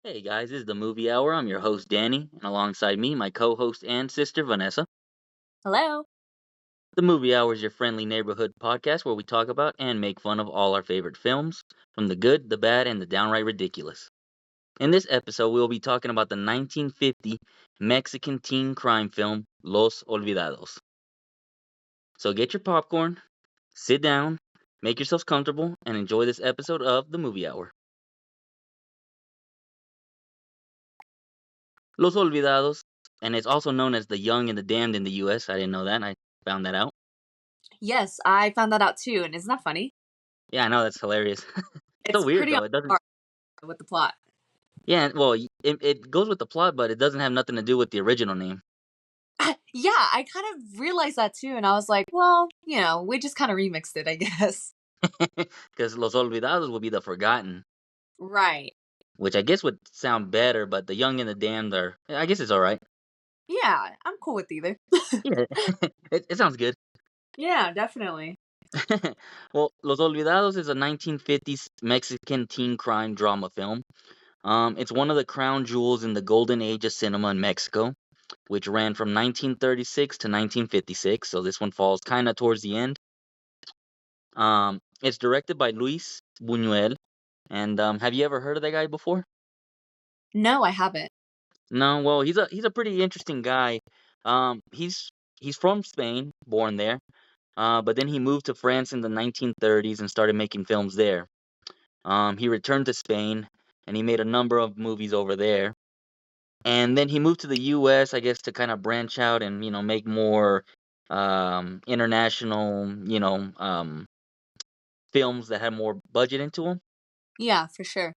Hey guys, this is the Movie Hour. I'm your host Danny, and alongside me, my co-host and sister Vanessa. Hello. The Movie Hour is your friendly neighborhood podcast where we talk about and make fun of all our favorite films, from the good, the bad, and the downright ridiculous. In this episode, we will be talking about the 1950 Mexican teen crime film Los Olvidados. So get your popcorn, sit down, make yourselves comfortable, and enjoy this episode of the Movie Hour. Los Olvidados, and it's also known as the Young and the Damned in the US. I didn't know that. I found that out. Yes, I found that out too, and isn't that funny? Yeah, I know that's hilarious. So It's weird pretty on though. It doesn't. par with the plot. Yeah, well, it goes with the plot, but it doesn't have nothing to do with the original name. Yeah, I kind of realized that too, and I was like, well, we just kind of remixed it, I guess. Because Los Olvidados would be the forgotten, Right. which I guess would sound better. But the Young and the Damned are. I guess it's all right. Yeah, I'm cool with either. Yeah, it sounds good. Yeah, definitely. Well, Los Olvidados is a 1950s Mexican teen crime drama film. It's one of the crown jewels in the golden age of cinema in Mexico, which ran from 1936 to 1956. So this one falls kind of towards the end. It's directed by Luis Buñuel, and have you ever heard of that guy before? No, I haven't. No, well, he's a pretty interesting guy. He's from Spain, born there, but then he moved to France in the 1930s and started making films there. He returned to Spain and he made a number of movies over there. And then he moved to the US, I guess, to kind of branch out and, make more international, films that had more budget into them. Yeah, for sure.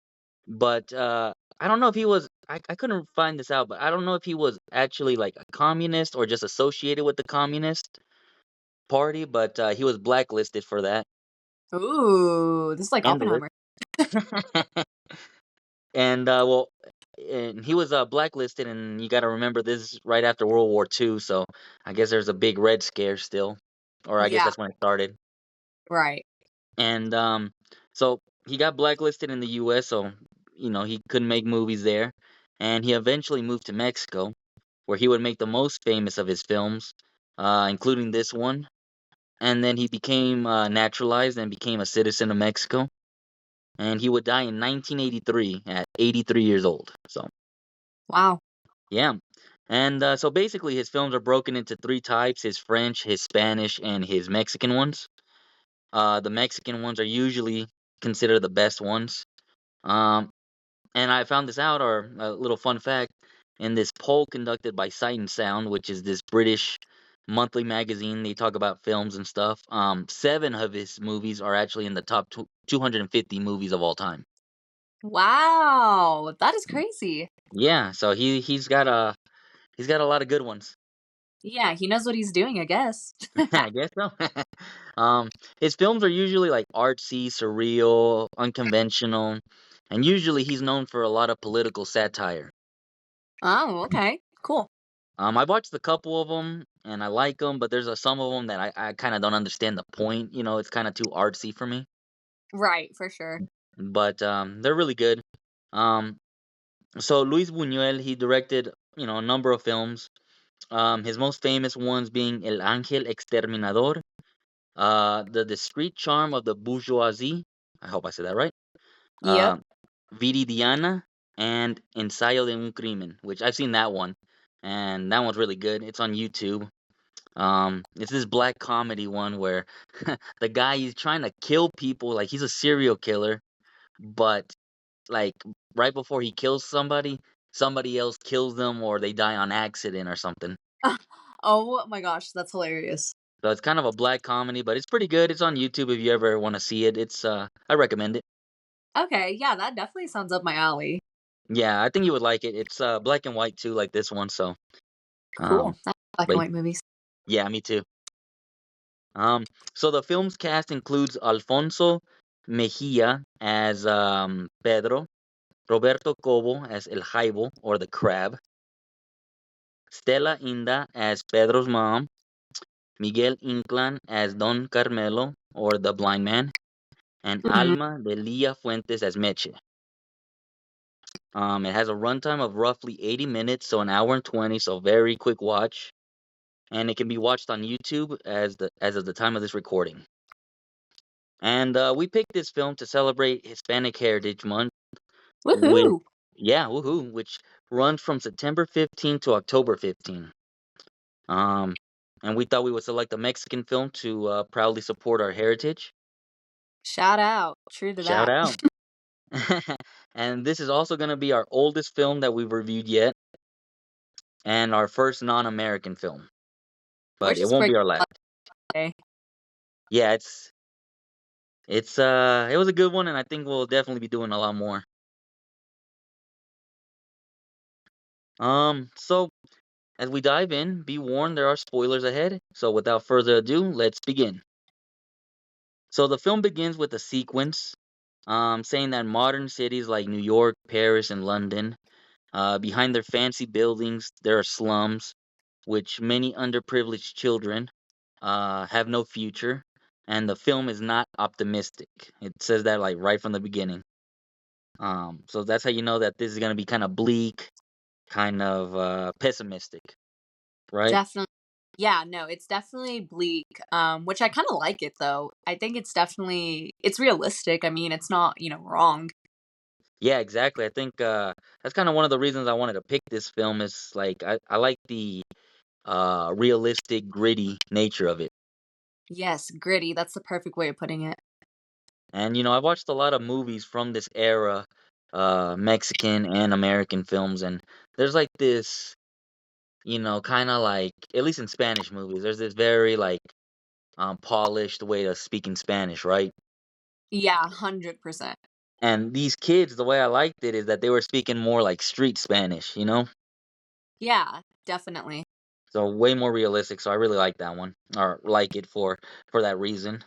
But I don't know if he was, I couldn't find this out, but I don't know if he was actually like a communist or just associated with the communist party, but he was blacklisted for that. Ooh, this is like And Oppenheimer. And well, and he was blacklisted, and you got to remember this is right after World War II, so I guess there's a big Red Scare still, or I guess Yeah, that's when it started. right. And so he got blacklisted in the U.S., so he couldn't make movies there, and he eventually moved to Mexico, where he would make the most famous of his films, including this one. And then he became naturalized and became a citizen of Mexico. And he would die in 1983 at 83 years old. So, Wow. yeah. And so basically, his films are broken into three types: his French, his Spanish, and his Mexican ones. The Mexican ones are usually considered the best ones. Um, and I found this out, or a little fun fact, in this poll conducted by Sight and Sound, which is this British monthly magazine. They talk about films and stuff. Seven of his movies are actually in the top 250 movies of all time. Wow, that is crazy. Yeah, so he's got a lot of good ones. Yeah, he knows what he's doing, I guess. I guess so. um, his films are usually like artsy, surreal, unconventional, and usually he's known for a lot of political satire. Oh, okay. Cool. I watched a couple of them and I like them, but there's some of them that I kind of don't understand the point. It's kind of too artsy for me. Right, for sure. But they're really good. Um, so Luis Buñuel, he directed a number of films. His most famous ones being El Ángel Exterminador, The Discreet Charm of the Bourgeoisie. I hope I said that right. Yep. Uh, Viridiana and Ensayo de un Crimen, which I've seen that one, and that one's really good. It's on YouTube. It's this black comedy one where the guy he's trying to kill people, like he's a serial killer, but like right before he kills somebody else kills them or they die on accident or something. Oh my gosh, that's hilarious. So it's kind of a black comedy, but it's pretty good. It's on YouTube if you ever want to see it. It's I recommend it. Okay, yeah, that definitely sounds up my alley. Yeah, I think you would like it. It's black and white too, like this one. So, Cool. um, I like black and but white movies. yeah, me too. So the film's cast includes Alfonso Mejia as Pedro, Roberto Cobo as El Jaibo or the Crab, Stella Inda as Pedro's mom, Miguel Inclán as Don Carmelo or the Blind Man, and Mhm. Alma de Lía Fuentes as Meche. It has a runtime of roughly 80 minutes, so an hour and 20, so very quick watch, and it can be watched on YouTube as of the time of this recording. And we picked this film to celebrate Hispanic Heritage Month, which Woohoo! yeah, woohoo, which runs from September 15 to October 15. Um, and we thought we would select a Mexican film to proudly support our heritage. Shout out. True to Shout that. out! And this is also going to be our oldest film that we've reviewed yet, and our first non-American film, but Which it is won't pretty be our last. okay. Yeah, it was a good one, and I think we'll definitely be doing a lot more. So as we dive in, be warned there are spoilers ahead. So without further ado, let's begin. So the film begins with a sequence, saying that modern cities like New York, Paris, and London, behind their fancy buildings, there are slums, which many underprivileged children have no future, and the film is not optimistic. It says that like right from the beginning. So that's how you know that this is gonna be kind of bleak, kind of pessimistic, right? Definitely. Yeah, no, it's definitely bleak. Which I kind of like it though. I think it's realistic. I mean, it's not, wrong. Yeah, exactly. I think that's kind of one of the reasons I wanted to pick this film. Is like I like the realistic, gritty nature of it. Yes, gritty. That's the perfect way of putting it. And I've watched a lot of movies from this era, Mexican and American films, and there's like this, kind of like at least in Spanish movies, there's this very like polished way of speaking Spanish, right? Yeah, 100%. And these kids, the way I liked it is that they were speaking more like street Spanish, Yeah, definitely. so way more realistic. So I really like that one, or like it for that reason.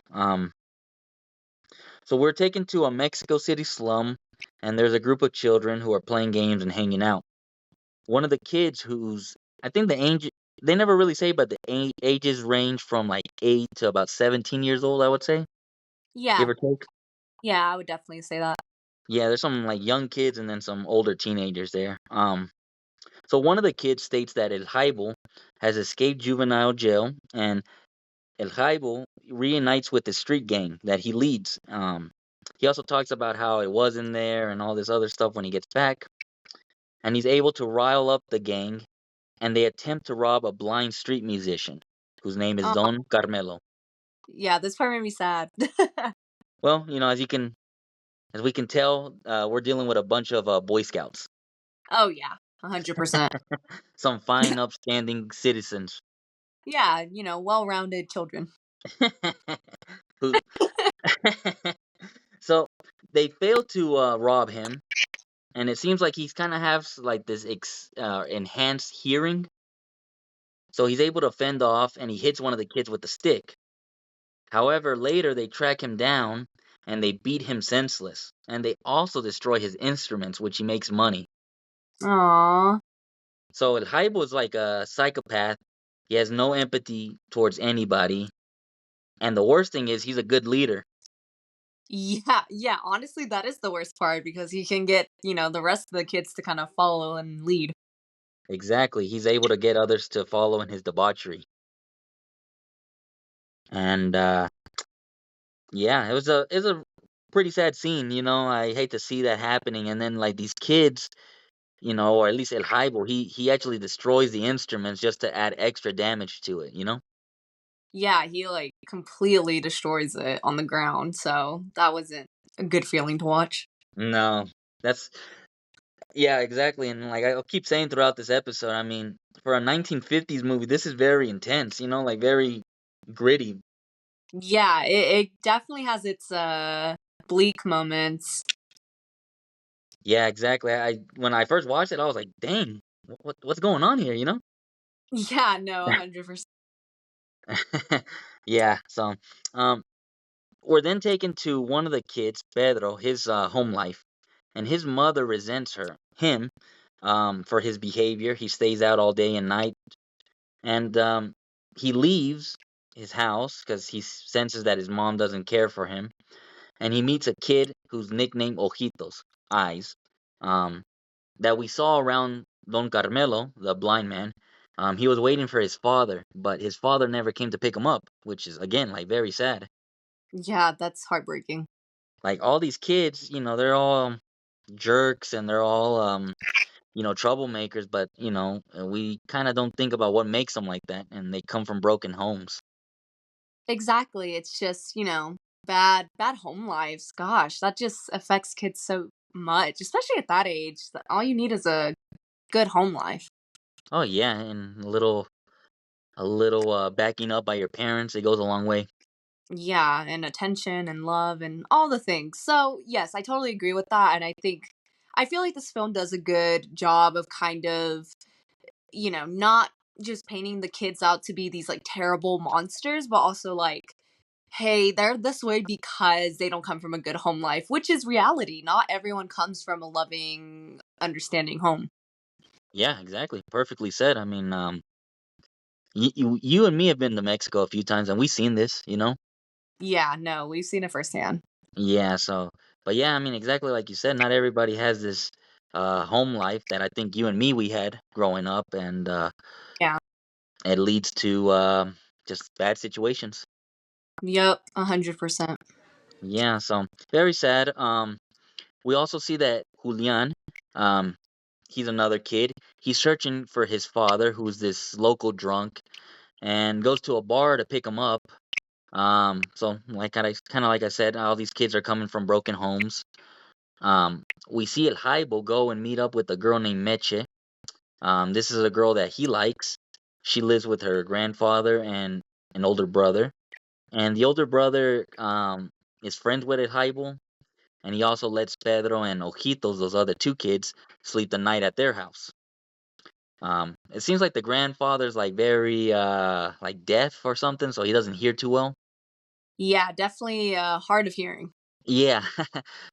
So we're taken to a Mexico City slum, and there's a group of children who are playing games and hanging out. One of the kids who's I think the age they never really say, but the ages range from like 8 to about 17 years old, I would say, Yeah, give or take. yeah, I would definitely say that. Yeah, there's some like young kids and then some older teenagers there. So one of the kids states that El Jaibo has escaped juvenile jail, and El Jaibo reunites with the street gang that he leads. He also talks about how it was in there and all this other stuff when he gets back, and he's able to rile up the gang, and they attempt to rob a blind street musician whose name is Oh, Don Carmelo. yeah, this part made me sad. Well, as we can tell, we're dealing with a bunch of Boy Scouts, Oh, yeah, 100%. some fine, upstanding citizens. Yeah, well-rounded children. Who so they fail to rob him, and it seems like he's kind of has like this enhanced hearing, so he's able to fend off, and he hits one of the kids with a stick. However, later they track him down and they beat him senseless, and they also destroy his instruments, which he makes money. Aw. So El Haibo is like a psychopath. He has no empathy towards anybody, and the worst thing is he's a good leader. Yeah, yeah, honestly, that is the worst part because he can get, the rest of the kids to kind of follow and lead. Exactly, he's able to get others to follow in his debauchery. And yeah, it was a pretty sad scene. I hate to see that happening, and then like these kids, or at least El Haibo, he actually destroys the instruments just to add extra damage to it. Yeah, he, like, completely destroys it on the ground, so that wasn't a good feeling to watch. No, that's yeah, exactly. And like I'll keep saying throughout this episode, I mean, for a 1950s movie, this is very intense, like very gritty. Yeah, it definitely has its, bleak moments. Yeah, exactly. I when I first watched it, I was like, "Dang, what's going on here?" Yeah, no, 100%. Yeah. So, um, we're then taken to one of the kids, Pedro, his home life, and his mother resents him, for his behavior. He stays out all day and night, and he leaves his house because he senses that his mom doesn't care for him, and he meets a kid who's nicknamed Ojitos, Eyes. Um, that we saw around Don Carmelo, the blind man. He was waiting for his father, but his father never came to pick him up, which is again like very sad. Yeah, that's heartbreaking. Like all these kids, they're all jerks and they're all troublemakers, but we kind of don't think about what makes them like that, and they come from broken homes. Exactly. It's just, bad home lives. Gosh, that just affects kids so much, especially at that age. All you need is a good home life. Oh yeah, and a little backing up by your parents, it goes a long way. Yeah, and attention and love and all the things. So, yes, I totally agree with that. And I feel like this film does a good job of kind of, not just painting the kids out to be these like terrible monsters, but also like, hey, they're this way because they don't come from a good home life, which is reality. Not everyone comes from a loving, understanding home. Yeah, exactly, perfectly said. I mean, you and me have been to Mexico a few times, and we've seen this. Yeah, no, we've seen it firsthand. Yeah, so, but yeah, I mean, exactly like you said, not everybody has this home life that I think you and me we had growing up, and Yeah. it leads to just bad situations. Yep, 100%. Yeah, so very sad. We also see that Julian, um, he's another kid. He's searching for his father, who's this local drunk, and goes to a bar to pick him up. So like kind of like I said, all these kids are coming from broken homes. We see El Jaibo go and meet up with a girl named Meche. This is a girl that he likes. She lives with her grandfather and an older brother, and the older brother is friends with El Jaibo, and he also lets Pedro and Ojitos, those other two kids, sleep the night at their house. It seems like the grandfather's like very like deaf or something, so he doesn't hear too well. Yeah, definitely hard of hearing. Yeah.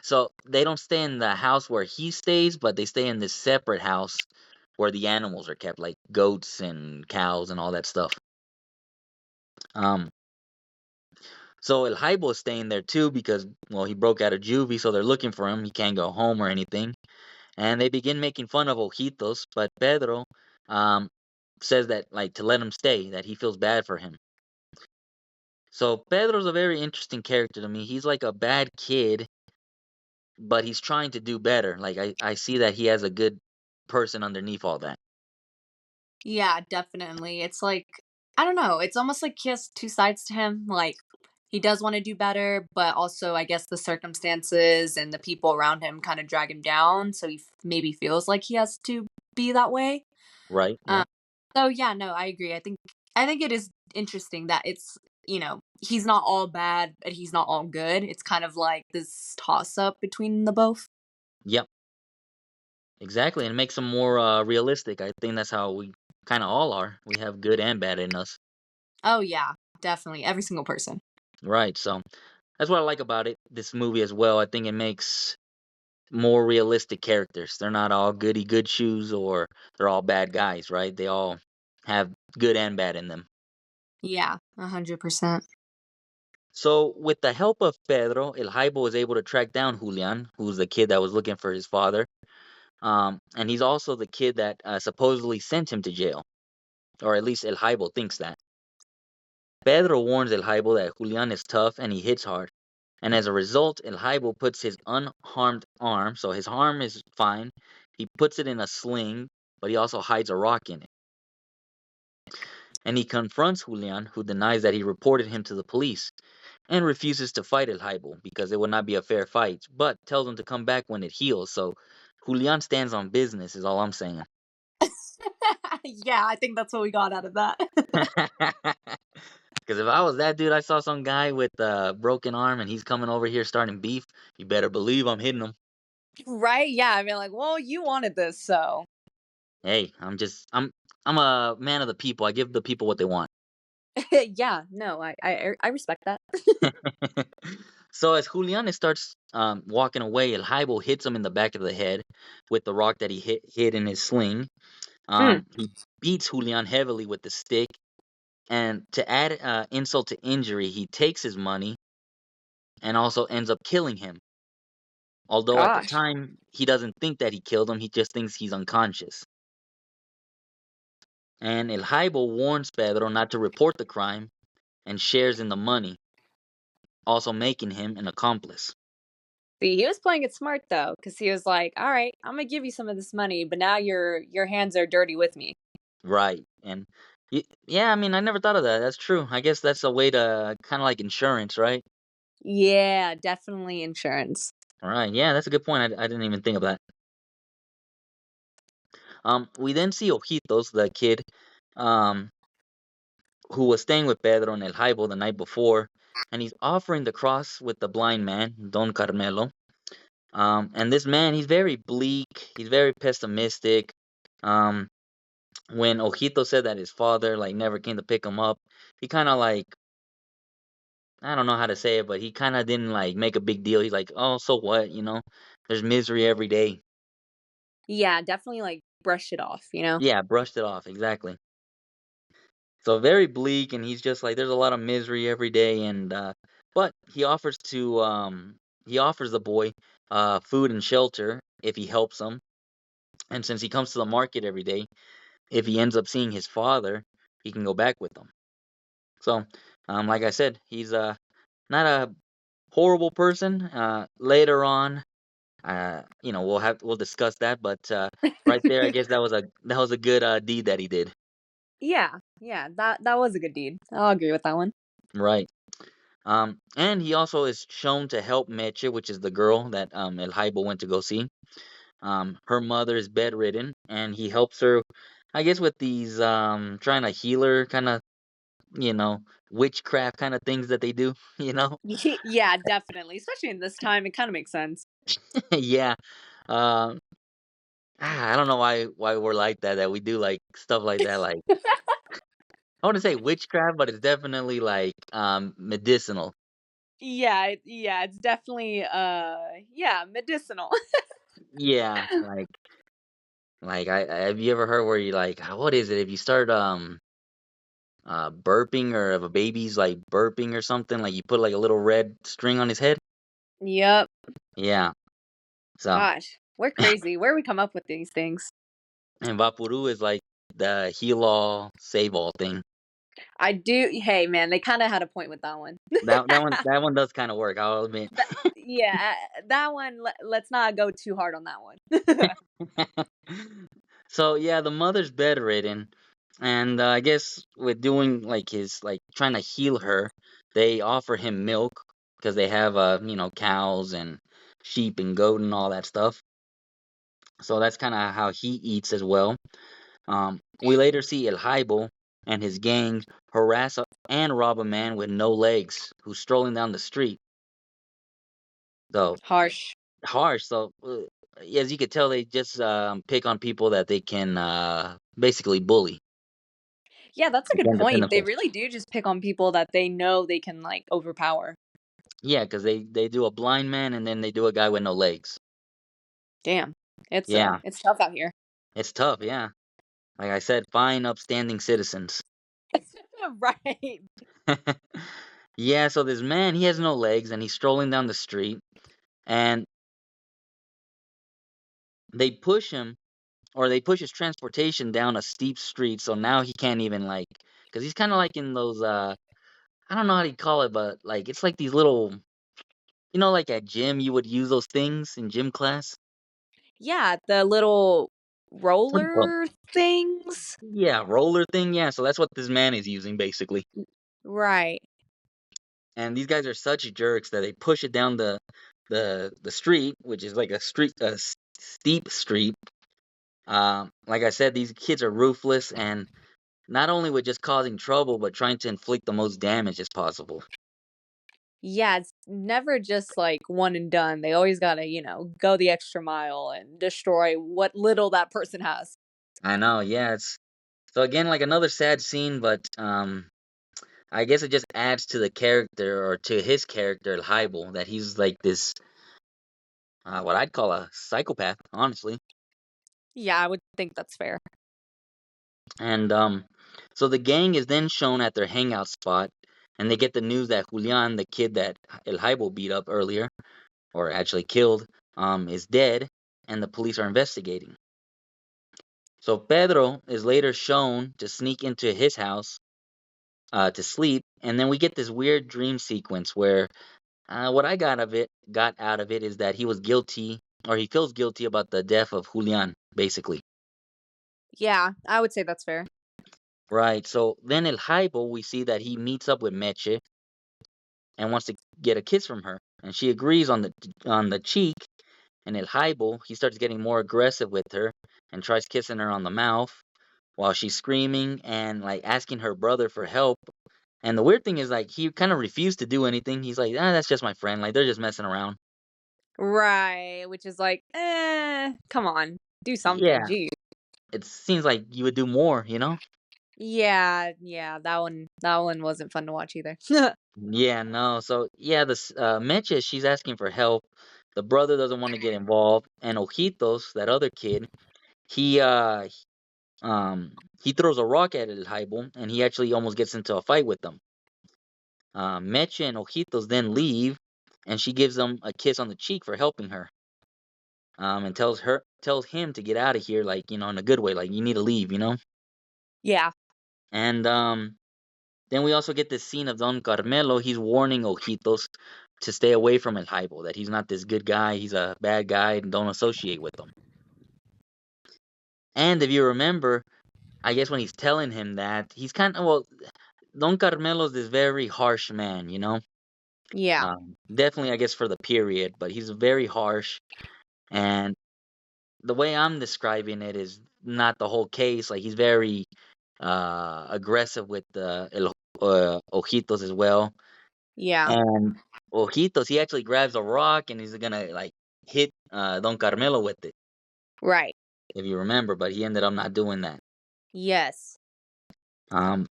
So they don't stay in the house where he stays, but they stay in this separate house where the animals are kept, like goats and cows and all that stuff. Um, so El Jaibo is staying there too because, well, he broke out of juvie, so they're looking for him. He can't go home or anything. And they begin making fun of Ojitos, but Pedro um, says that, like, to let him stay, that he feels bad for him. So Pedro's a very interesting character to me. He's like a bad kid, but he's trying to do better. Like I see that he has a good person underneath all that. Yeah, definitely. It's like, I don't know, it's almost like he has two sides to him. Like, he does want to do better, but also, I guess, the circumstances and the people around him kind of drag him down. So maybe feels like he has to be that way. Right? Yeah. Um, so yeah, no, I agree. I think it is interesting that he's not all bad, but he's not all good. It's kind of like this toss up between the both. Yep. Exactly. And it makes them more realistic. I think that's how we kind of all are. We have good and bad in us. Oh yeah, definitely. Every single person. Right. So that's what I like about it. This movie as well. I think it makes more realistic characters. They're not all goody good shoes or they're all bad guys, right? They all have good and bad in them. Yeah, 100%. So, with the help of Pedro, El Jaibo was able to track down Julian, who's the kid that was looking for his father. And he's also the kid that supposedly sent him to jail, or at least El Jaibo thinks that. Pedro warns El Jaibo that Julian is tough and he hits hard. And as a result, El Jaibo puts his unharmed arm, so his arm is fine, he puts it in a sling, but he also hides a rock in it. And he confronts Julian, who denies that he reported him to the police, and refuses to fight El Jaibo because it would not be a fair fight, but tells him to come back when it heals. So Julian stands on business, is all I'm saying. Yeah, I think that's what we got out of that. Because if I was that dude, I saw some guy with a broken arm and he's coming over here starting beef, you better believe I'm hitting him. Right? Yeah, I mean, like, well, you wanted this, so. Hey, I'm a man of the people. I give the people what they want. Yeah, no, I respect that. So as Julian starts walking away, El Jaibo hits him in the back of the head with the rock that he hid in his sling. Mm. He beats Julian heavily with the stick, and to add insult to injury, he takes his money and also ends up killing him. Although at the Gosh. time he doesn't think that he killed him, he just thinks he's unconscious. And El Jaibo warns Pedro not to report the crime and shares in the money, also making him an accomplice. See, he was playing it smart though, because he was like, "All right, I'm gonna give you some of this money, but now your hands are dirty with me." Right. And yeah, I mean, I never thought of that. That's true. I guess that's a way to kind of like insurance, right? Yeah, definitely insurance. All right. Yeah, that's a good point. I didn't even think of that. We then see Ojitos, the kid, um, who was staying with Pedro and El Jaibo the night before, and he's offering the cross with the blind man, Don Carmelo. And this man, he's very bleak. He's very pessimistic. Um, when Ojito said that his father like never came to pick him up, he kind of like, I don't know how to say it, but he kind of didn't like make a big deal. He's like, oh, so what? There's misery every day. Yeah, definitely like brush it off, you know? Yeah, brushed it off exactly. So very bleak, and he's just like, there's a lot of misery every day, and but he offers the boy food and shelter if he helps him, and since he comes to the market every day, if he ends up seeing his father, he can go back with him. So, like I said, he's not a horrible person. Later on, we'll discuss that, but right there, I guess that was a good deed that he did. Yeah, yeah, that was a good deed. I'll agree with that one. Right. And he also is shown to help Meche, which is the girl that El Jaibo went to go see. Her mother is bedridden, and he helps her, I guess, with these trying to heal her, kind of, you know, witchcraft kind of things that they do, you know? Yeah, definitely. Especially in this time, it kind of makes sense. Yeah. Um, I don't know why we're like that, that we do like stuff like that. Like I want to say witchcraft, but it's definitely like medicinal. Yeah, yeah, it's definitely yeah, medicinal. Yeah, like I have you ever heard where you like what is it if you start burping or if a baby's like burping or something like you put like a little red string on his head? Yep. Yeah. So Gosh, we're crazy. Where we come up with these things? and Vapuru is like the heal all save all thing. I do. Hey, man, they kind of had a point with that one. That one does kind of work, I'll admit. Yeah, that one. Let's not go too hard on that one. So yeah, the mother's bedridden, and I guess with doing like his like trying to heal her, they offer him milk because they have cows and sheep and goat and all that stuff. So that's kind of how he eats as well. We later see El Jaibo and his gang harass and rob a man with no legs who's strolling down the street. So Harsh. harsh. So as you could tell, they just pick on people that they can basically bully. Yeah, that's a They good can't defend point. They themselves. really do just pick on people that they know they can like overpower. Yeah, because they do a blind man and then they do a guy with no legs. Damn, it's Yeah, it's tough out here. it's tough. Yeah, like I said, fine, upstanding citizens. Right. Yeah, so this man, he has no legs and he's strolling down the street and they push him or they push his transportation down a steep street so now he can't even like because he's kind of like in those I don't know how to call it but like it's like these little like at gym you would use those things in gym class. Yeah, the little What do you call 'em? roller things. Yeah, roller thing. Yeah, so that's what this man is using basically. Right. And these guys are such jerks that they push it down the street, which is like a steep street. Like I said, these kids are ruthless and not only with just causing trouble, but trying to inflict the most damage as possible. Yeah, it's never just like one and done. They always gotta, go the extra mile and destroy what little that person has. I know, yeah. It's so again like another sad scene, but I guess it just adds to the character or to his character, Hybel, that he's like this what I'd call a psychopath, honestly. Yeah, I would think that's fair. And so the gang is then shown at their hangout spot, and they get the news that Julian, the kid that El Haibo beat up earlier, or actually killed, is dead, and the police are investigating. So Pedro is later shown to sneak into his house to sleep, and then we get this weird dream sequence where what I got out of it is that he was guilty, or he feels guilty about the death of Julian, basically. Yeah, I would say that's fair. Right. So then El Jaibo, we see that he meets up with Meche and wants to get a kiss from her, and she agrees on the cheek. And El Jaibo, he starts getting more aggressive with her and tries kissing her on the mouth while she's screaming and like asking her brother for help. And the weird thing is like he kind of refused to do anything. He's like, "Ah, that's just my friend. Like they're just messing around." Right, which is like, come on, do something, Yeah, gee. it seems like you would do more, you know? Yeah, yeah, that one wasn't fun to watch either. Yeah, no. So yeah, this Meche, she's asking for help. The brother doesn't want to get involved, and Ojitos, that other kid, he he throws a rock at El Jaibo, and he actually almost gets into a fight with them. Meche and Ojitos then leave, and she gives them a kiss on the cheek for helping her. And tells him to get out of here, like in a good way, like you need to leave, you know. Yeah, And then we also get this scene of Don Carmelo. He's warning Ojitos to stay away from El Jaibo, that he's not this good guy, he's a bad guy, and don't associate with him. And if you remember, I guess when he's telling him that, he's kind of well, Don Carmelo's this very harsh man, you know. yeah, Definitely, I guess for the period, but he's very harsh, and the way I'm describing it is not the whole case. Like he's very aggressive with Ojitos as well. yeah, And Ojitos, he actually grabs a rock and he's gonna like hit Don Carmelo with it, right. if you remember, but he ended up not doing that. Yes. Um,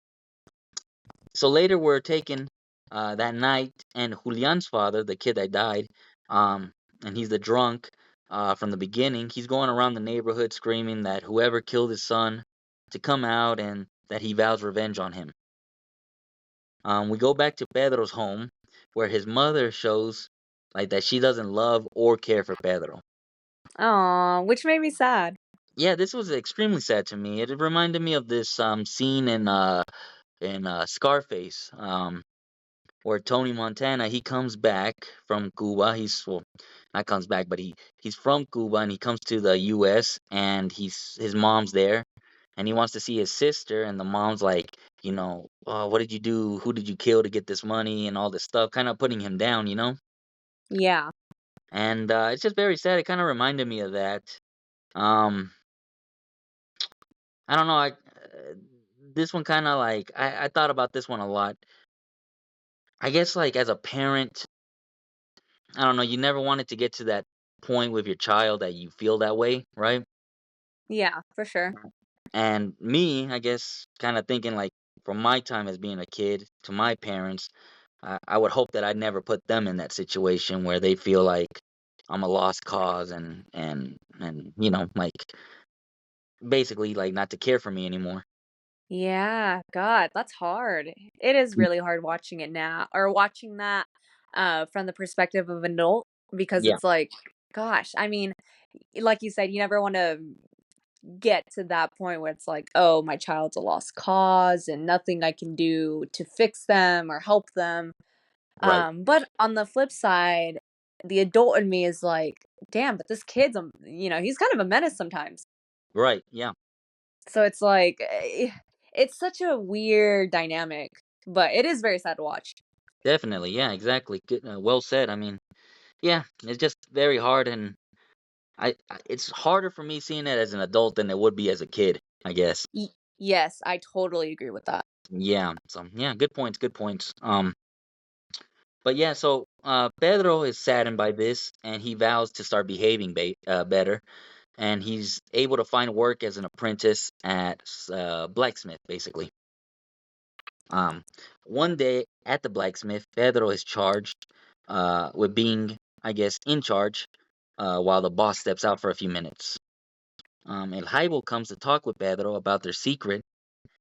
so later we're taken that night, and Julian's father, the kid that died, um, and he's the drunk from the beginning. He's going around the neighborhood screaming that whoever killed his son to come out and that he vows revenge on him. We go back to Pedro's home, where his mother shows like that she doesn't love or care for Pedro. Aw, which made me sad. Yeah, this was extremely sad to me. It reminded me of this scene in Scarface, where Tony Montana, he comes back from Cuba. He's well, not comes back, but he's from Cuba and he comes to the U.S. and his mom's there, and he wants to see his sister, and the mom's like, oh, what did you do? Who did you kill to get this money and all this stuff, kind of putting him down, you know. Yeah. And it's just very sad. It kind of reminded me of that. Um, I don't know. This one kind of like I thought about this one a lot. I guess like as a parent, I don't know, you never wanted to get to that point with your child that you feel that way, right? Yeah, for sure. And me, I guess, kind of thinking like from my time as being a kid to my parents, I would hope that I'd never put them in that situation where they feel like I'm a lost cause and like basically like not to care for me anymore. Yeah, God, that's hard. It is really hard watching it now or watching that from the perspective of an adult because Yeah, it's like, gosh, I mean, like you said, you never want to get to that point where it's like, oh, my child's a lost cause and nothing I can do to fix them or help them. right, But on the flip side, the adult in me is like, damn, but this kid's, he's kind of a menace sometimes. right, yeah, So it's like, it's such a weird dynamic, but it is very sad to watch. definitely, yeah, exactly. Good, well said. I mean, yeah, it's just very hard, and it's harder for me seeing it as an adult than it would be as a kid, I guess. Yes, I totally agree with that. Yeah. So yeah, good points. Good points. But yeah, so Pedro is saddened by this, and he vows to start behaving better, and he's able to find work as an apprentice at blacksmith, basically. Um, One day at the blacksmith, Pedro is charged with being, I guess, in charge while the boss steps out for a few minutes. El Jaibo comes to talk with Pedro about their secret,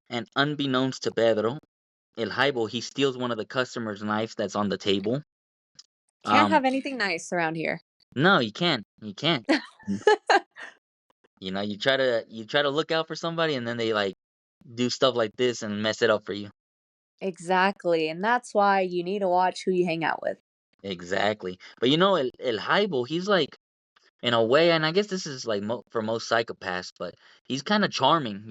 and unbeknownst to Pedro, El Jaibo, he steals one of the customer's knives that's on the table. Can't Um, have anything nice around here. No, you can't. You can't. Mm. You try to look out for somebody, and then they like do stuff like this and mess it up for you. Exactly, and that's why you need to watch who you hang out with. Exactly. But El Jaibo, he's like in a way, and I guess this is like for most psychopaths, but he's kind of charming.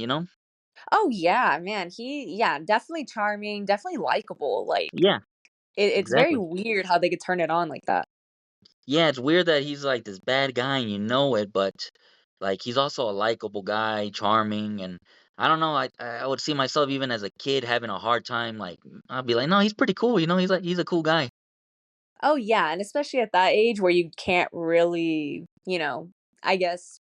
Oh, yeah, man, yeah, definitely charming, definitely likable, like, Yeah, it's very exactly. weird how they could turn it on like that. Yeah, it's weird that he's like this bad guy and you know it, but like he's also a likable guy, charming, and I don't know. I would see myself even as a kid having a hard time. Like I'd be like, no, he's pretty cool. He's a cool guy. Oh, yeah, and especially at that age where you can't really, I guess,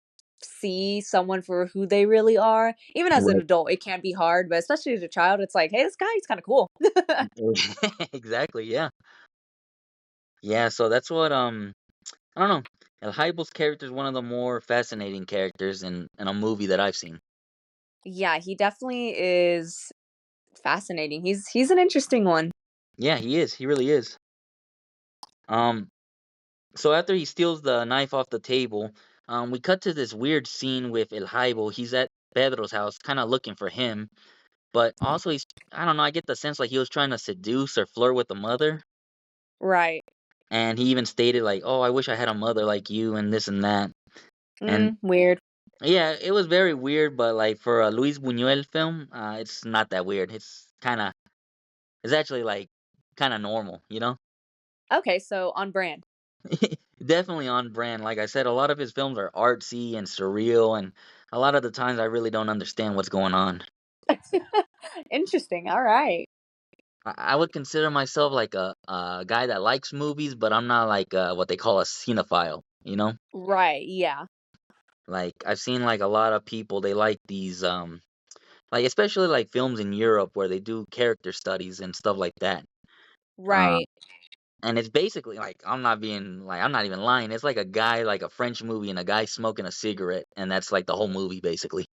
see someone for who they really are. Even as an Right. adult, it can be hard, but especially as a child, it's like, "Hey, this guy, he's kinda cool." Exactly. Yeah. Yeah. So that's what I don't know. El Jaibo's character is one of the more fascinating characters in a movie that I've seen. Yeah, he definitely is fascinating. He's an interesting one. Yeah, he is. He really is. Um, So after he steals the knife off the table, we cut to this weird scene with El Jaibo. He's at Pedro's house, kind of looking for him, but also I don't know, I get the sense like he was trying to seduce or flirt with the mother. Right. And he even stated like, "Oh, I wish I had a mother like you," and this and that. And Weird. yeah, it was very weird, but like for a Luis Buñuel film, it's not that weird. It's actually like kind of normal. Okay, so on brand. Definitely on brand. Like I said, a lot of his films are artsy and surreal, and a lot of the times I really don't understand what's going on. Interesting, alright. I would consider myself like a guy that likes movies, but I'm not like what they call a cinephile. Right, yeah. Like I've seen like a lot of people they like these like especially like films in Europe where they do character studies and stuff like that. Um, Right. and it's basically like I'm not even lying. It's like a guy like a French movie and a guy smoking a cigarette, and that's like the whole movie basically.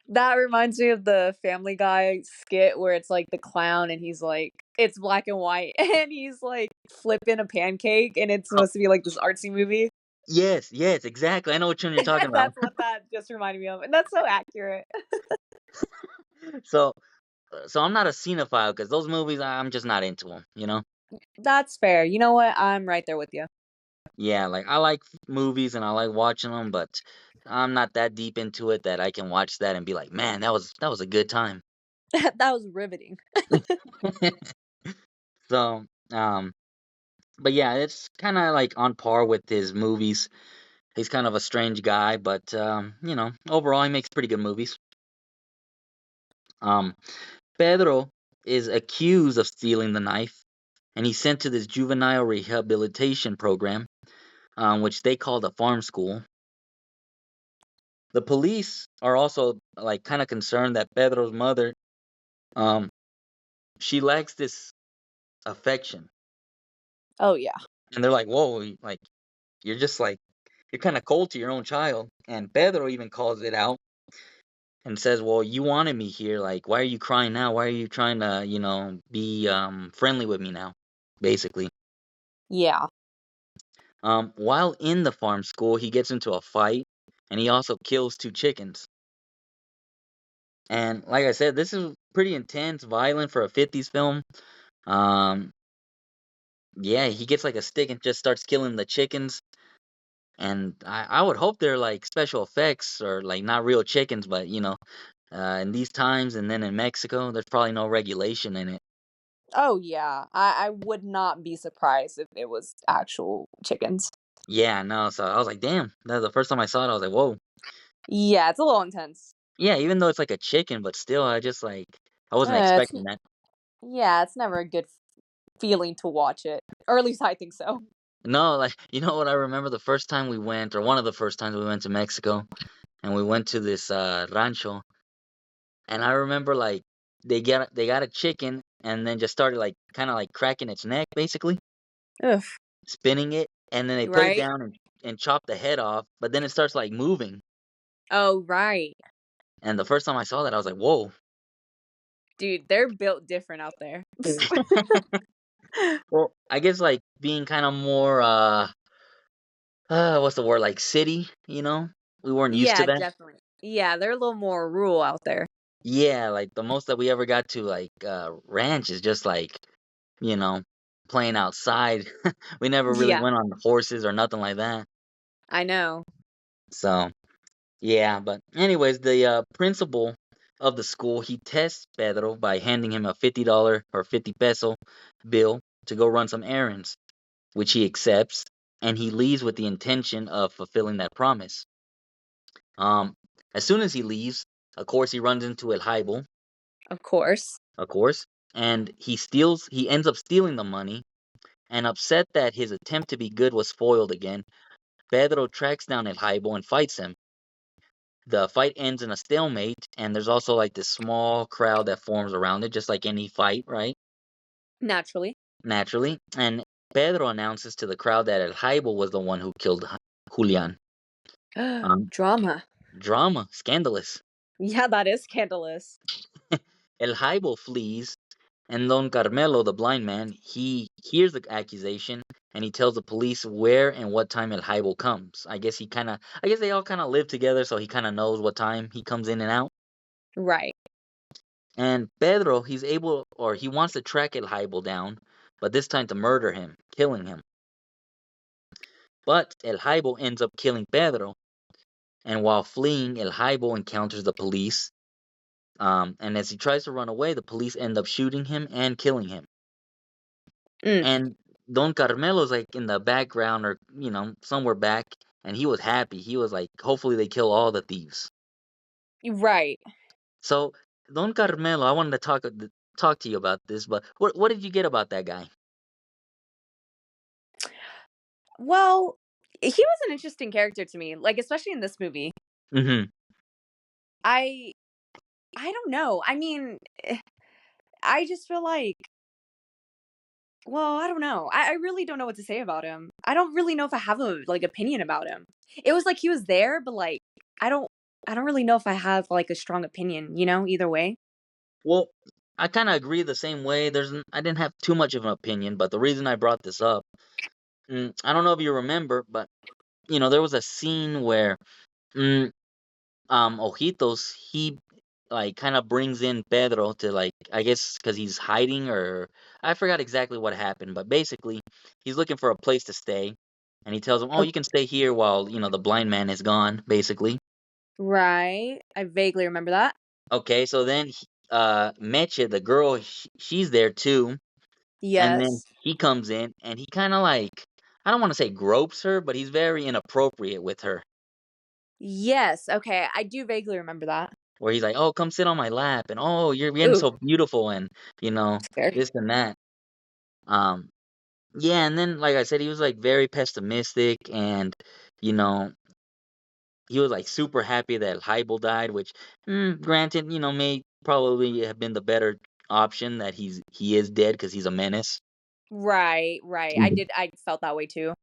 That reminds me of the Family Guy skit where it's, like, the clown and he's, like it's black and white, and he's, like, flipping a pancake, and it's supposed to be, like, this artsy movie. Yes, yes, exactly. I know which one you're talking about. That's what that just reminded me of, and that's so accurate. So, so I'm not a cinephile because those movies I'm just not into them. That's fair. You know what? I'm right there with you. Yeah, like I like movies and I like watching them, but I'm not that deep into it that I can watch that and be like, man, that was a good time. That was riveting. So, but yeah, it's kind of like on par with his movies. He's kind of a strange guy, but overall he makes pretty good movies. Um, Pedro is accused of stealing the knife, and he's sent to this juvenile rehabilitation program, which they call the farm school. The police are also like kind of concerned that Pedro's mother, um, she lacks this affection, Oh, yeah. and they're like, "Whoa, like you're just like you're kind of cold to your own child." And Pedro even calls it out and says, "Well, you wanted me here. Like, why are you crying now? Why are you trying to, be friendly with me now?" Basically. Yeah. While in the farm school, he gets into a fight, and he also kills two chickens. And like I said, this is pretty intense, violent for a '50s film. Um, yeah, he gets like a stick and just starts killing the chickens. And I would hope they're like special effects or like not real chickens, but in these times and then in Mexico, there's probably no regulation in it. Oh, yeah. I would not be surprised if it was actual chickens. Yeah, no. So I was like, damn. That the first time I saw it, I was like, whoa. Yeah, it's a little intense. Yeah, even though it's like a chicken, but still, I wasn't It's expecting that. yeah, it's never a good feeling to watch it, or at least I think so. No, like you know what I remember the first time we went, or one of the first times we went to Mexico, and we went to this rancho, and I remember like they got a chicken and then just started like kind of like cracking its neck basically, Ugh, spinning it, and then they put it right? down and chop the head off, but then it starts like moving. Oh, right. And the first time I saw that, I was like, whoa. Dude, they're built different out there. Well, I guess like being kind of more what's the word, like, city, you know? We weren't used to Yeah, that. definitely. Yeah, they're a little more rural out there. Yeah, like, the most that we ever got to, like, ranch is just, like, you know, playing outside. We never really Yeah, went on horses or nothing like that. I know. So, yeah, but anyways, the, principal of the school, he tests Pedro by handing him a $50 or 50 peso bill to go run some errands, which he accepts, and he leaves with the intention of fulfilling that promise. Um, as soon as he leaves, of course, he runs into El Jaibo, Of course. of course, and he ends up stealing the money, and upset that his attempt to be good was foiled again, Pedro tracks down El Jaibo and fights him. The fight ends in a stalemate, and there's also like this small crowd that forms around it, just like any fight, right? Naturally. Naturally. And Pedro announces to the crowd that El Jaibo was the one who killed Julian. Um, Drama. Drama, scandalous. Yeah, that is scandalous. El Jaibo flees, and Don Carmelo, the blind man, he hears the accusation and he tells the police where and what time El Jaibo comes. I guess they all kind of live together, so he kind of knows what time he comes in and out. Right. And Pedro, he wants to track El Jaibo down, but this time to murder him, killing him. But El Jaibo ends up killing Pedro, and while fleeing, El Jaibo encounters the police. And as he tries to run away, the police end up shooting him and killing him. Mm, And Don Carmelo's like in the background or, somewhere back, and he was happy. He was like, hopefully they kill all the thieves. right. So Don Carmelo, I wanted to talk to you about this, but what did you get about that guy? Well, he was an interesting character to me, like, especially in this movie. Mm-hmm. I I don't know. I mean, I just feel like, well, I don't know. I really don't know what to say about him. I don't really know if I have a, like, opinion about him. It was like he was there, but, like, I don't I don't really know if I have, like, a strong opinion, either way. Well, I kind of agree the same way. I didn't have too much of an opinion, but the reason I brought this up, I don't know if you remember, but there was a scene where, mm, Ojitos, he like kind of brings in Pedro to, like, I guess because he's hiding, or I forgot exactly what happened, but basically he's looking for a place to stay, and he tells him, "Oh, Oh, you can stay here while the blind man is gone." Basically, right. I vaguely remember that. okay. So then, Meche, the girl, she's there too. And then Yes. he comes in and he kinda like, I don't wanna say gropes her, but he's very inappropriate with her, Yes, okay, I do vaguely remember that. where he's like, "Oh, come sit on my lap," and, "Oh, you're getting Ooh, so beautiful," and, scared. this and that. Um, yeah, and then, like I said, he was, like, very pessimistic and, you know, he was, like, super happy that Hybel died, which, granted, may probably have been the better option that he is dead because he's a menace. Right, right. I felt that way too.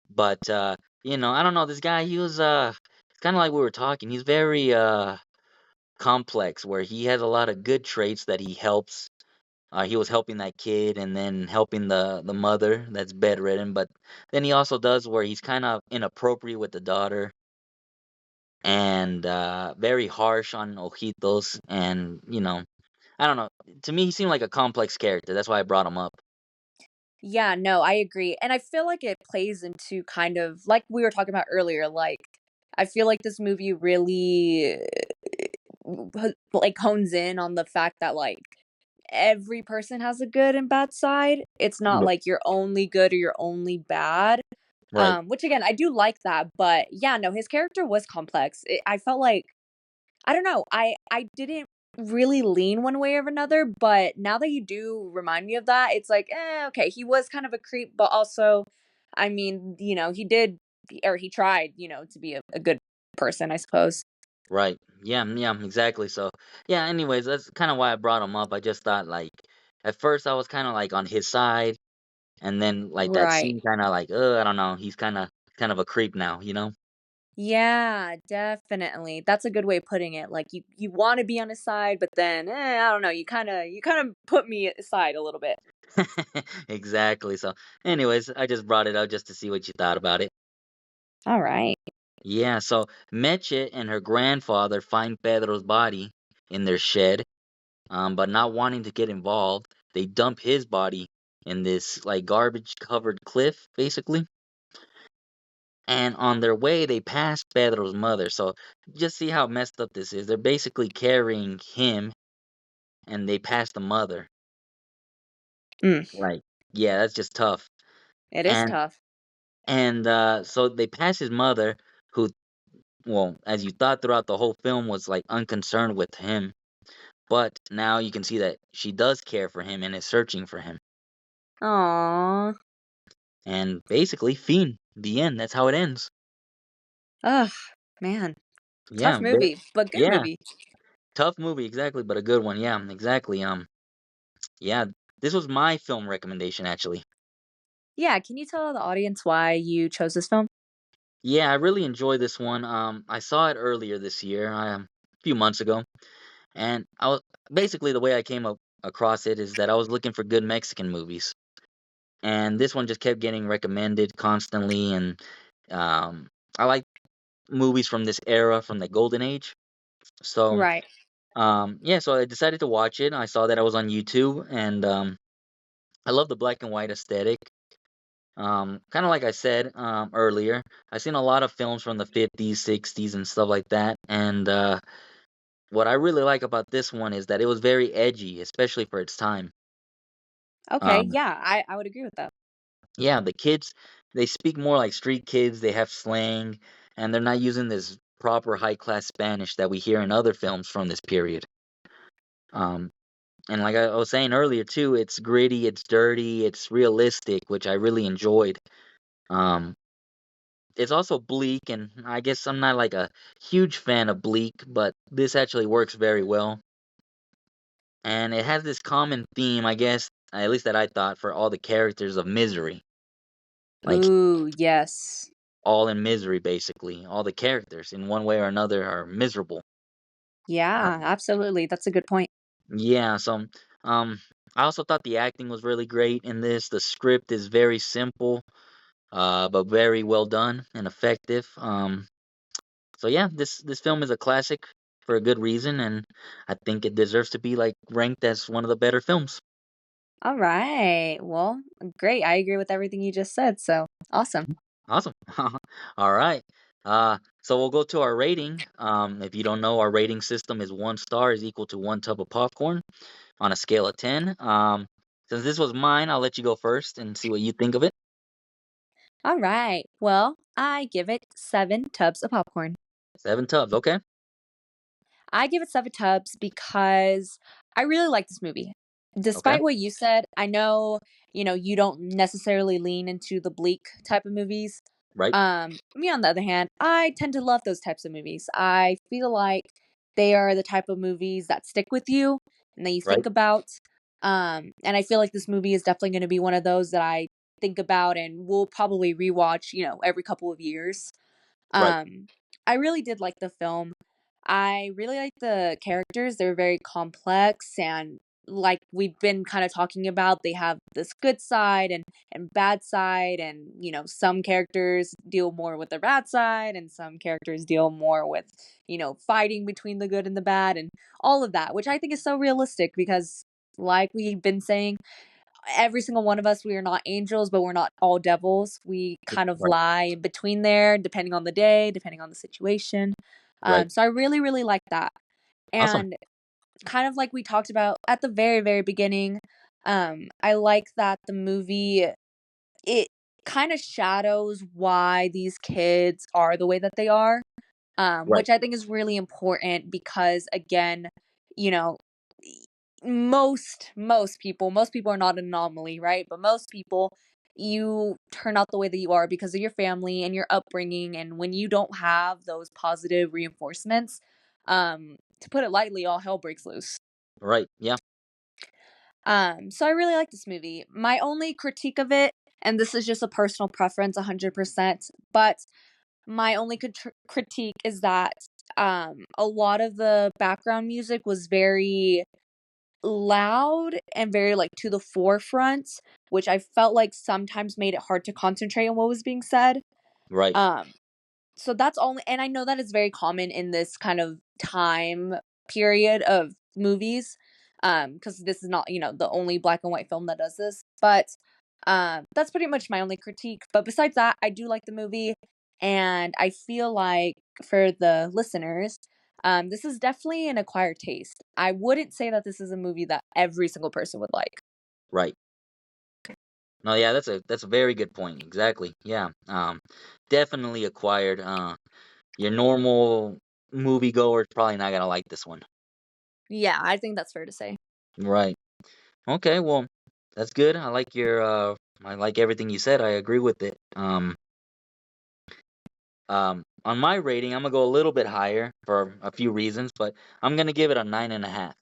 But, I don't know, this guy, he was, kinda like we were talking, he's very, complex, where he has a lot of good traits that he helps. He was helping that kid and then helping the mother that's bedridden, but then he also does where he's kind of inappropriate with the daughter and, very harsh on Ojitos and, I don't know. To me, he seemed like a complex character, that's why I brought him up. Yeah, no, I agree, and I feel like it plays into kind of like we were talking about earlier, like, I feel like this movie really, like, hones in on the fact that, like, every person has a good and bad side. It's not Yep. like you're only good or you're only bad. Right. Which again, I do like that, but yeah, no, his character was complex. I felt like I don't know. I didn't really lean one way or another, but now that you do remind me of that, it's like, okay, he was kind of a creep, but also, I mean, he did or he tried, to be a good person, I suppose. Right. Yeah, yeah, exactly. So, yeah, anyways, that's kind of why I brought him up. I just thought, like, at first I was kind of like on his side, and then like that Right. scene kind of like, I don't know, he's kind of a creep now, you know? Yeah, definitely. That's a good way of putting it. Like you want to be on his side, but then I don't know, you kind of put me aside a little bit. Exactly. So, anyways, I just brought it up just to see what you thought about it. All right. Yeah, so Meche and her grandfather find Pedro's body in their shed, but not wanting to get involved, they dump his body in this like garbage covered cliff, basically. And on their way, they pass Pedro's mother. So just see how messed up this is. They're basically carrying him, and they pass the mother. Mm, Like, yeah, that's just tough. it is And tough. so they pass his mother, who, well, as you thought throughout the whole film, was like unconcerned with him. But now you can see that she does care for him and is searching for him. Aw. And basically, fiend. The end. That's how it ends. Ugh, man. Yeah, Tough movie, but good yeah. movie. Tough movie, exactly, but a good one. Yeah, exactly. Yeah, this was my film recommendation actually. Yeah, can you tell the audience why you chose this film? Yeah, I really enjoyed this one. I saw it earlier this year, a few months ago, and I was basically the way I came across it is that I was looking for good Mexican movies, and this one just kept getting recommended constantly, and um, I like movies from this era, from the golden age. So, Right. yeah, so I decided to watch it. I saw that I was on YouTube, and I love the black and white aesthetic. Kind of like I said earlier, I've seen a lot of films from the 50s, 60s, and stuff like that. And what I really like about this one is that it was very edgy, especially for its time. Okay, Um, yeah, I would agree with that. yeah, the kids, they speak more like street kids, they have slang, and they're not using this proper high class Spanish that we hear in other films from this period. Um, and like I was saying earlier, too, it's gritty, it's dirty, it's realistic, which I really enjoyed. Um, It's also bleak, and I guess I'm not like a huge fan of bleak, but this actually works very well. And it has this common theme, I guess, at least that I thought, for all the characters of misery. Like, Ooh, yes. all in misery, basically. All the characters, in one way or another, are miserable. Uh, Yeah, absolutely. That's a good point. yeah, so, um, I also thought the acting was really great in this. The script is very simple, but very well done and effective. So yeah, this film is a classic for a good reason, and I think it deserves to be like ranked as one of the better films. All right. Well, great. I agree with everything you just said. So awesome. Awesome. All right. So we'll go to our rating. If you don't know, our rating system is 1 star is equal to 1 tub of popcorn on a scale of 10. Since this was mine, I'll let you go first and see what you think of it. All right. Well, I give it 7 tubs of popcorn. 7 tubs. Okay. I give it 7 tubs because I really like this movie. Okay. Despite what you said, I know, you don't necessarily lean into the bleak type of movies. Right. Me on the other hand, I tend to love those types of movies. I feel like they are the type of movies that stick with you and that you Right. think about. And I feel like this movie is definitely going to be one of those that I think about and will probably rewatch, every couple of years. Right. Um, I really did like the film. I really like the characters. They're very complex and like we've been kind of talking about, they have this good side and bad side and some characters deal more with the bad side and some characters deal more with, fighting between the good and the bad and all of that, which I think is so realistic because like we've been saying, every single one of us, we are not angels, but we're not all devils. We kind of Right. lie in between there, depending on the day, depending on the situation. Right. So I really, really like that. Awesome. And kind of like we talked about at the very, very beginning, I like that the movie, it kind of shadows why these kids are the way that they are, Right. which I think is really important because again, you know, most people are not an anomaly, right? But most people, you turn out the way that you are because of your family and your upbringing, and when you don't have those positive reinforcements, to put it lightly, all hell breaks loose. Right. Yeah. So I really like this movie. My only critique of it, and this is just a personal preference, 100%, but my only critique is that a lot of the background music was very loud and very like to the forefront, which I felt like sometimes made it hard to concentrate on what was being said. Right. So that's only, and I know that is very common in this kind of time period of movies, because this is not, the only black and white film that does this, but, that's pretty much my only critique, but besides that, I do like the movie, and I feel like for the listeners, this is definitely an acquired taste. I wouldn't say that this is a movie that every single person would like. Right. No, yeah, that's a very good point. Exactly. Yeah. Definitely acquired. Your normal moviegoer is probably not gonna like this one. Yeah, I think that's fair to say. Right. Okay, well, that's good. I like everything you said. I agree with it. On my rating, I'm gonna go a little bit higher for a few reasons, but I'm gonna give it a 9.5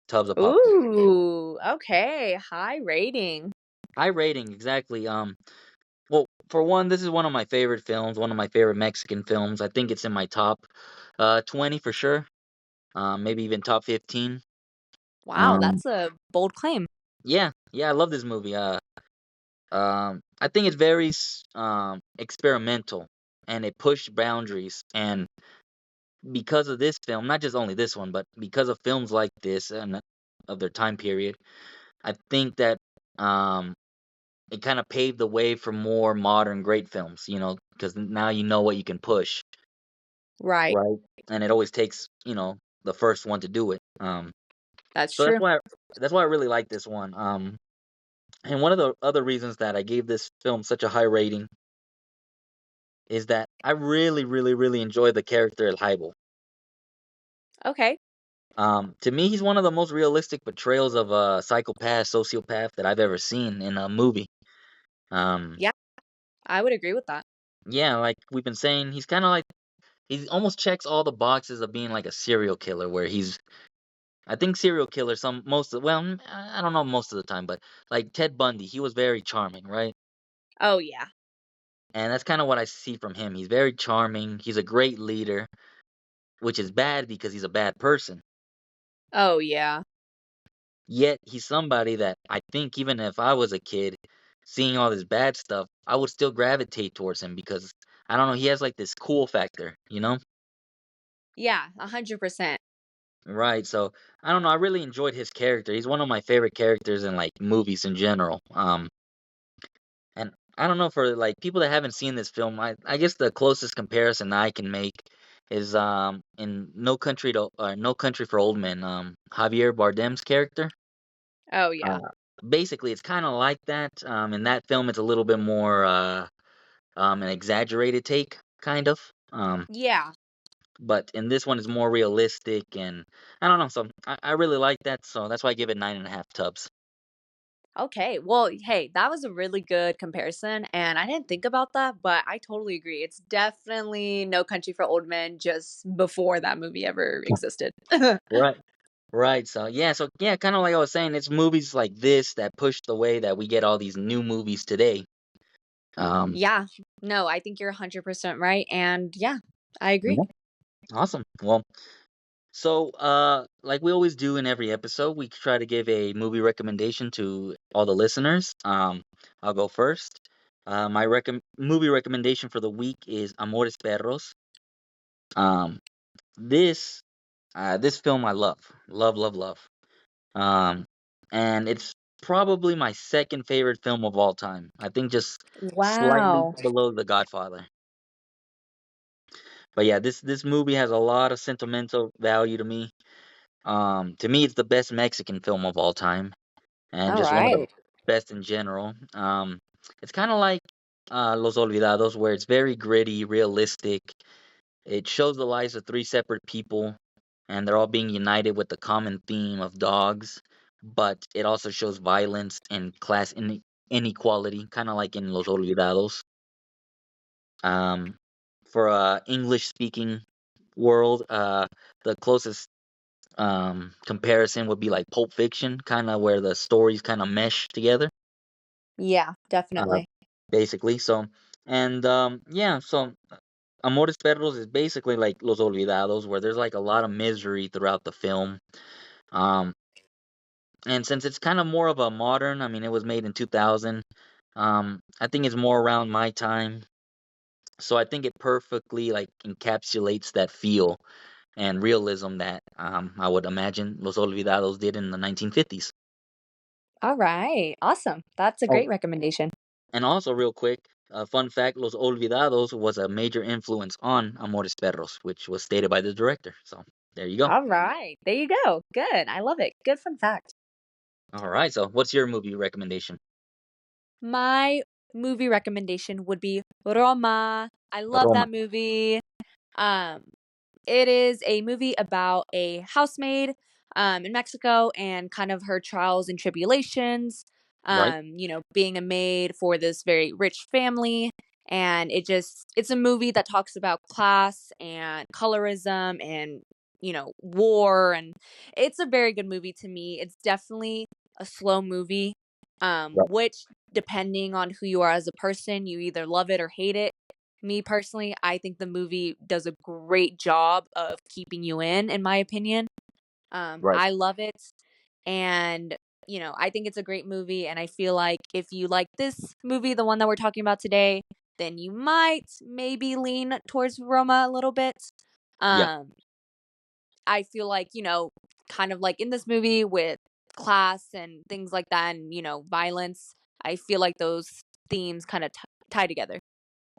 tubs of popcorn. Ooh, okay, high rating. High rating, exactly. Well, for one, this is one of my favorite films, one of my favorite Mexican films. I think it's in my top 20 for sure. Maybe even top 15. Wow, Um, that's a bold claim. yeah, yeah, I love this movie. I think it's very experimental, and it pushed boundaries. And because of this film, not just only this one, but because of films like this and of their time period, I think that um, it kind of paved the way for more modern great films. Because now you know what you can push, Right, right? And it always takes the first one to do it. that's So true. that's why I really like this one. And one of the other reasons that I gave this film such a high rating is that I really, really, really enjoy the character El Haibo. Okay, To me, he's one of the most realistic portrayals of a psychopath, sociopath that I've ever seen in a movie. Um, yeah, I would agree with that. yeah, like we've been saying, he's kind of like he almost checks all the boxes of being like a serial killer, where I think serial killers I don't know most of the time, but like Ted Bundy, he was very charming, right? Oh, yeah. And that's kind of what I see from him. He's very charming. He's a great leader, which is bad because he's a bad person. Oh, yeah. Yet he's somebody that I think even if I was a kid seeing all this bad stuff, I would still gravitate towards him because I don't know, he has like this cool factor, you know? Yeah, 100%. Right. So I don't know, I really enjoyed his character. He's one of my favorite characters in like movies in general. And I don't know, for like people that haven't seen this film, I guess the closest comparison I can make is in No Country for Old Men, Javier Bardem's character. Oh, yeah. Uh, Basically, it's kind of like that. In that film, it's a little bit more an exaggerated take, kind of. Yeah. But in this one, it's more realistic, and I don't know. So I really like that. So that's why I give it 9.5 tubs. Okay. Well, hey, that was a really good comparison, and I didn't think about that, but I totally agree. It's definitely No Country for Old Men just before that movie ever existed. Right. Right. So yeah, kind of like I was saying, it's movies like this that push the way that we get all these new movies today. Um, Yeah. No, I think you're 100% right, and yeah, I agree. yeah, awesome. Well, so, like we always do in every episode, we try to give a movie recommendation to all the listeners. I'll go first. My movie recommendation for the week is Amores Perros. Um, this this film I love, love, love. Um, and it's probably my second favorite film of all time. I think just slightly Wow. below The Godfather. But yeah, this movie has a lot of sentimental value to me. To me, it's the best Mexican film of all time, and All just one of the right. best in general. It's kind of like Los Olvidados, where it's very gritty, realistic. It shows the lives of three separate people, and they're all being united with the common theme of dogs. But it also shows violence and inequality, kind of like in Los Olvidados. Um, for English speaking world, the closest comparison would be like Pulp Fiction, kind of where the stories kind of mesh together, Yeah, uh, definitely. basically. So Amores Perros is basically like Los Olvidados, where there's like a lot of misery throughout the film. Um, and since it's kind of more of a modern, I mean, it was made in 2000. I think it's more around my time. So I think it perfectly like encapsulates that feel and realism that I would imagine Los Olvidados did in the 1950s. All right. Awesome. That's a Oh, great recommendation. and also real quick, fun fact: Los Olvidados was a major influence on Amores Perros, which was stated by the director. So there you go. All right. There you go. Good. I love it. Good fun fact. All right. So what's your movie recommendation? My movie recommendation would be Roma. I love Roma. that movie. Um, it is a movie about a housemaid in Mexico and kind of her trials and tribulations, Right. being a maid for this very rich family. And it's a movie that talks about class and colorism and, war. And it's a very good movie to me. It's definitely a slow movie, Right. which, depending on who you are as a person, you either love it or hate it. Me personally, I think the movie does a great job of keeping you in my opinion. Right. I love it. And, I think it's a great movie. And I feel like if you like this movie, the one that we're talking about today, then you might maybe lean towards Roma a little bit. Yeah. Um, I feel like, kind of like in this movie with class and things like that and, violence, I feel like those themes kind of tie together.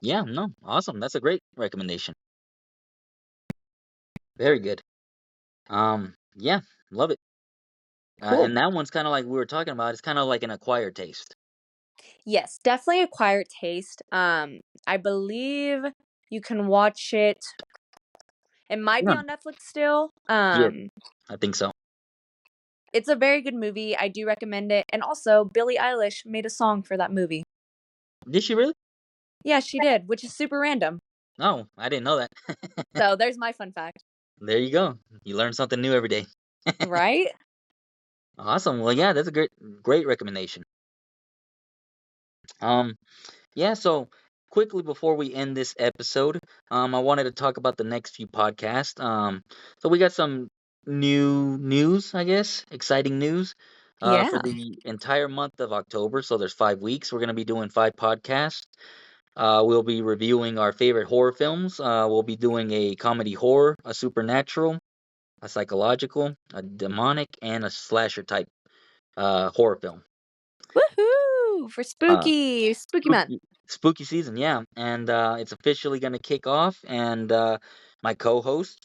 Yeah. No. Awesome. That's a great recommendation. Very good. Yeah. Love it. Cool. And that one's kind of like we were talking about. It's kind of like an acquired taste. Yes, definitely acquired taste. I believe you can watch it. It might be Yeah. on Netflix still. Yes. I think so. It's a very good movie. I do recommend it. And also, Billie Eilish made a song for that movie. Did she really? Yeah, she did, which is super random. No, I didn't know that. So there's my fun fact. There you go. You learn something new every day. Right? Awesome. Well, yeah, that's a great recommendation. Um, yeah, so quickly before we end this episode, I wanted to talk about the next few podcasts. So we got some new news, I guess, exciting news, for Yeah. the entire month of October. So there's 5 weeks. We're gonna be doing 5 podcasts. We'll be reviewing our favorite horror films. We'll be doing a comedy horror, a supernatural, a psychological, a demonic, and a slasher type horror film. Woohoo! For Uh, spooky month. spooky season, yeah, and it's officially gonna kick off. And my co-host,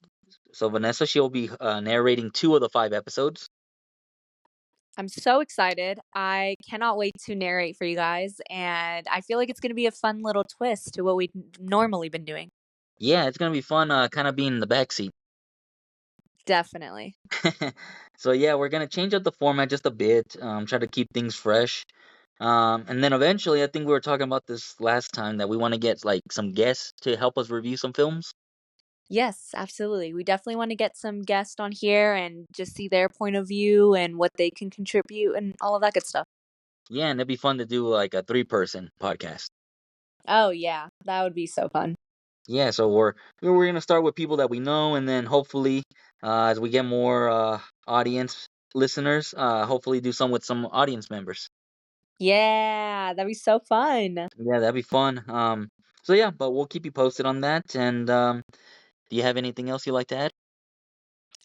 so Vanessa, she'll be narrating 2 of the 5 episodes. I'm so excited. I cannot wait to narrate for you guys. And I feel like it's going to be a fun little twist to what we've normally been doing. Yeah, it's gonna be fun, kind of being in the backseat. Definitely. So yeah, we're gonna change up the format just a bit. Try to keep things fresh. And then eventually, I think we were talking about this last time that we want to get like some guests to help us review some films. Yes, absolutely. We definitely want to get some guests on here and just see their point of view and what they can contribute and all of that good stuff. Yeah, and it'd be fun to do like a 3-person podcast. Oh, yeah. That would be so fun. Yeah, so we're gonna start with people that we know, and then hopefully, as we get more audience listeners, hopefully do some with some audience members. Yeah, that'd be so fun. Yeah, that'd be fun. So yeah, but we'll keep you posted on that. And do you have anything else you'd like to add?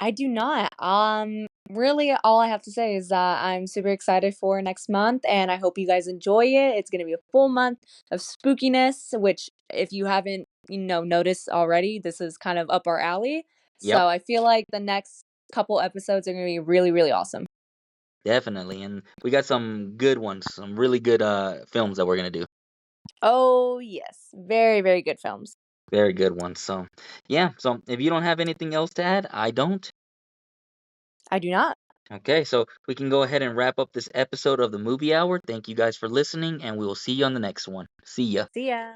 I do not. Really, all I have to say is that I'm super excited for next month, and I hope you guys enjoy it. It's gonna be a full month of spookiness, which, if you haven't, noticed already, this is kind of up our alley. Yep, So I feel like the next couple episodes are gonna be really, really awesome. definitely. And we got some good ones, some really good films that we're gonna do. Oh yes, very, very good films. Very good ones. So yeah, so if you don't have anything else to add, I don't. I do not. Okay, so we can go ahead and wrap up this episode of the Movie Hour. Thank you guys for listening, and we will see you on the next one. See ya. See ya.